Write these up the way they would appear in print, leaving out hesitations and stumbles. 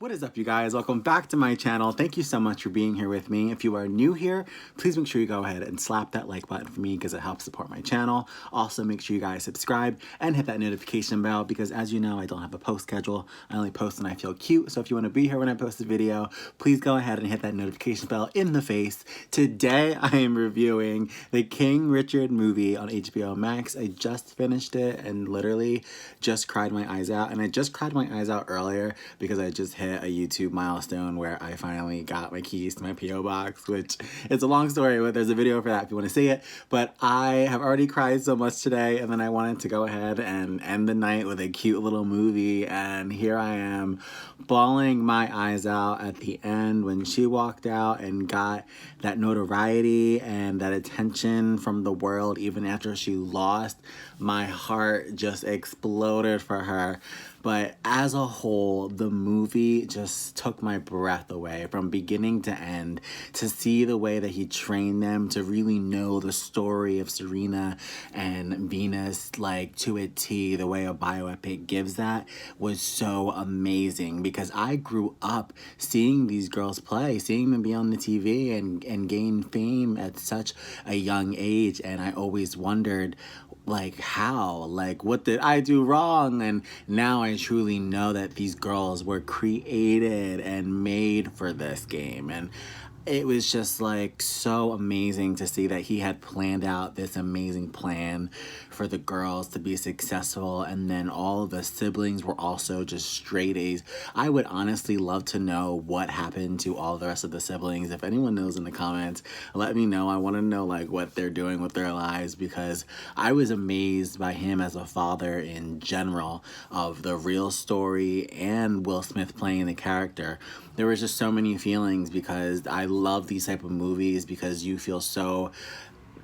What is up, you guys? Welcome back to my channel. Thank you so much for being here with me. If you are new here, please make sure you go ahead and slap that like button for me because it helps support my channel. Also, make sure you guys subscribe and hit that notification bell because, as you know, I don't have a post schedule. I only post when I feel cute. So if you want to be here when I post a video, please go ahead and hit that notification bell in the face. Today, I am reviewing the King Richard movie on HBO Max. I just finished it and literally just cried my eyes out. And I just cried my eyes out earlier because I just hit a YouTube milestone where I finally got my keys to my P.O. box, which it's a long story, but there's a video for that if you want to see it. But I have already cried so much today, and then I wanted to go ahead and end the night with a cute little movie, and here I am bawling my eyes out at the end when she walked out and got that notoriety and that attention from the world even after she lost. My heart just exploded for her. But as a whole, the movie just took my breath away from beginning to end. To see the way that he trained them, to really know the story of Serena and Venus like to a T, the way a bioepic gives that was so amazing because I grew up seeing these girls play, seeing them be on the TV and gain fame at such a young age, and I always wondered, like, how? Like, what did I do wrong? And now I truly know that these girls were created and made for this game. And it was just like so amazing to see that he had planned out this amazing plan for the girls to be successful, and then all of the siblings were also just straight A's. I would honestly love to know what happened to all the rest of the siblings. If anyone knows in the comments, let me know. I want to know like what they're doing with their lives because I was amazed by him as a father in general, of the real story and Will Smith playing the character. There was just so many feelings because I love these type of movies because you feel so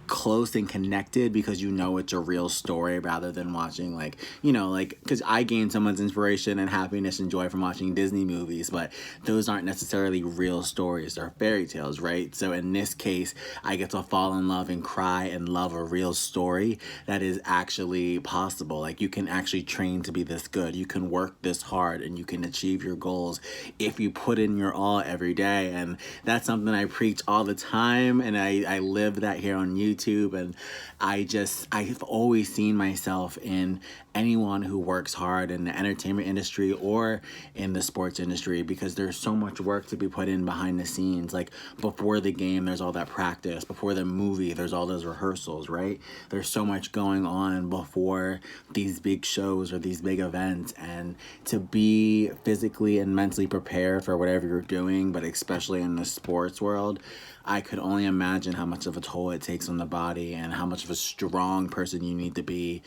close and connected because you know it's a real story rather than watching like, you know, like, because I gain so much inspiration and happiness and joy from watching Disney movies, but those aren't necessarily real stories. They're fairy tales, right? So in this case, I get to fall in love and cry and love a real story that is actually possible. Like, you can actually train to be this good. You can work this hard and you can achieve your goals if you put in your all every day. And that's something I preach all the time, and I live that here on YouTube. And I've always seen myself in anyone who works hard in the entertainment industry or in the sports industry because there's so much work to be put in behind the scenes. Like, before the game, there's all that practice. Before the movie, there's all those rehearsals, right? There's so much going on before these big shows or these big events, and to be physically and mentally prepared for whatever you're doing, but especially in the sports world, I could only imagine how much of a toll it takes on the body and how much of a strong person you need to be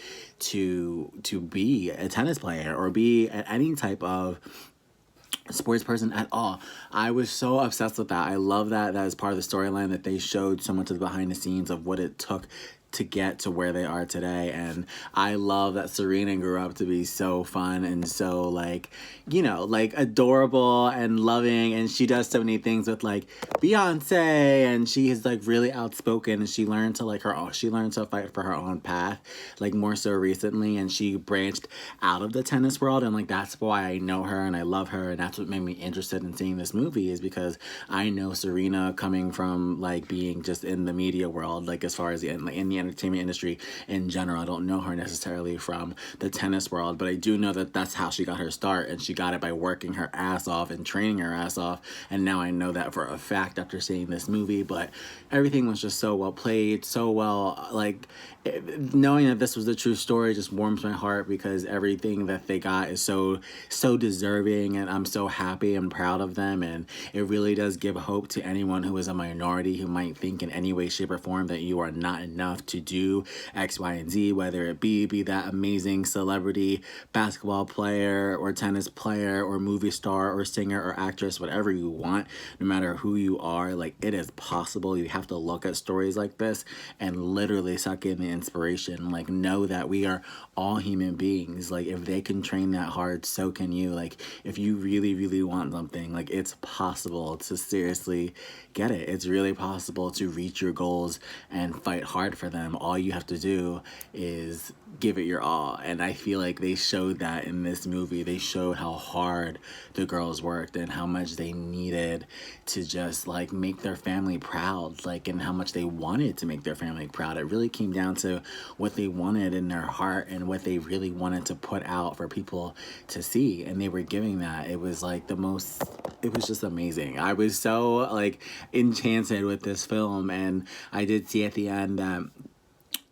a tennis player or be any type of sports person at all. I was so obsessed with that. I love that is part of the storyline, that they showed so much of the behind the scenes of what it took to get to where they are today. And I love that Serena grew up to be so fun and so, like, you know, like adorable and loving, and she does so many things with like Beyonce, and she is like really outspoken, and she learned to fight for her own path, like more so recently, and she branched out of the tennis world, and like that's why I know her and I love her, and that's what made me interested in seeing this movie, is because I know Serena coming from like being just in the media world, like as far as in the entertainment industry in general. I don't know her necessarily from the tennis world, but I do know that that's how she got her start, and she got it by working her ass off and training her ass off, and now I know that for a fact after seeing this movie. But everything was just so well played, so well, like, knowing that this was the true story just warms my heart because everything that they got is so deserving, and I'm so happy and proud of them. And it really does give hope to anyone who is a minority who might think in any way, shape, or form that you are not enough to do X, Y, and Z, whether it be that amazing celebrity basketball player or tennis player or movie star or singer or actress, whatever you want, no matter who you are. Like, it is possible. You have to look at stories like this and literally suck in the inspiration. Like, know that we are all human beings. Like, if they can train that hard, so can you. Like, if you really, really want something, like, it's possible to seriously get it. It's really possible to reach your goals and fight hard for them. All you have to do is give it your all. And I feel like they showed that in this movie. They showed how hard the girls worked and how much they needed to just like make their family proud, like, and how much they wanted to make their family proud. It really came down to what they wanted in their heart and what they really wanted to put out for people to see, and they were giving that. It was like it was just amazing. I was so like enchanted with this film, and I did see at the end that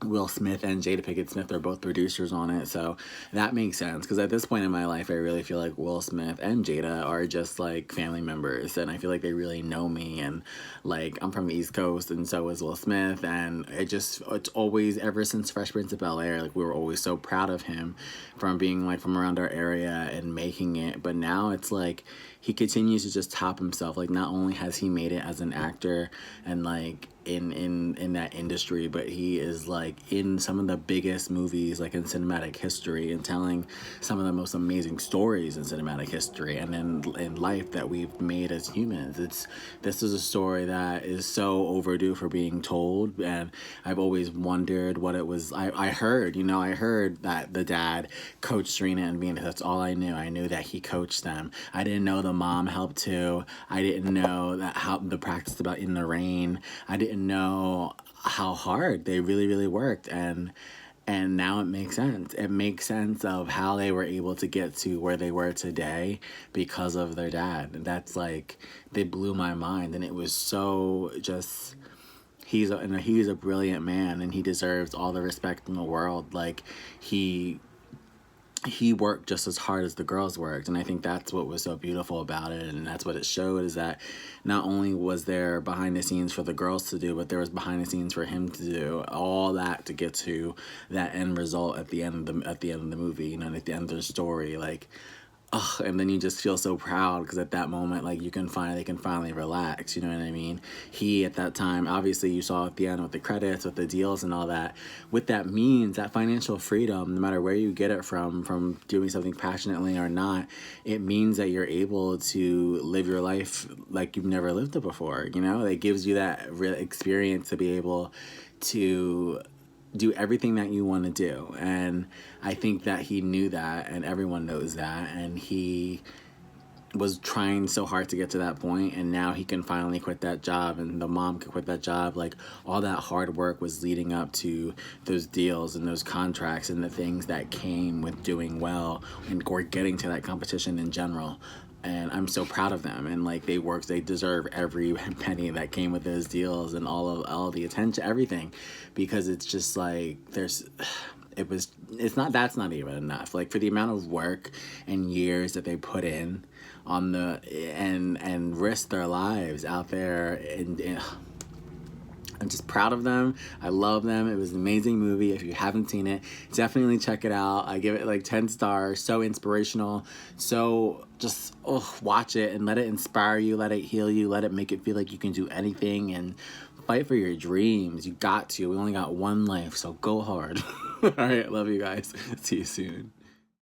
Will Smith and Jada Pinkett Smith are both producers on it, so that makes sense, because at this point in my life I really feel like Will Smith and Jada are just like family members, and I feel like they really know me, and like I'm from the East Coast and so is Will Smith, and it's always, ever since Fresh Prince of Bel-Air, like we were always so proud of him from being like from around our area and making it. But now it's like he continues to just top himself. Like not only has he made it as an actor and like in that industry, but he is like in some of the biggest movies like in cinematic history and telling some of the most amazing stories in cinematic history and in life that we've made as humans. This is a story that is so overdue for being told, and I've always wondered what it was. I heard that the dad coached Serena and Venus. That's all I knew. I knew that he coached them. I didn't know the mom helped too. I didn't know that how the practice about in the rain. I didn't know how hard they really worked, and now it makes sense. It makes sense of how they were able to get to where they were today because of their dad. And that's like, they blew my mind, and it was so just, he's a brilliant man, and he deserves all the respect in the world. Like he worked just as hard as the girls worked, and I think that's what was so beautiful about it, and that's what it showed, is that not only was there behind the scenes for the girls to do, but there was behind the scenes for him to do all that to get to that end result at the end of the movie, you know, and at the end of the story, like. Oh, and then you just feel so proud because at that moment, like they can finally relax. You know what I mean? He at that time, obviously, you saw at the end with the credits, with the deals and all that. What that means, that financial freedom, no matter where you get it from doing something passionately or not, it means that you're able to live your life like you've never lived it before. You know, it gives you that real experience to be able to do everything that you want to do. And I think that he knew that, and everyone knows that, and he was trying so hard to get to that point, and now he can finally quit that job, and the mom can quit that job. Like all that hard work was leading up to those deals and those contracts and the things that came with doing well or getting to that competition in general. And I'm so proud of them, and like they deserve every penny that came with those deals and all the attention, everything, because it's just like that's not even enough. Like for the amount of work and years that they put in on and risk their lives out there, and I'm just proud of them. I love them. It was an amazing movie. If you haven't seen it, definitely check it out. I give it like 10 stars. So inspirational. So just watch it and let it inspire you. Let it heal you. Let it make it feel like you can do anything and fight for your dreams. You got to. We only got one life, so go hard. All right. Love you guys. See you soon.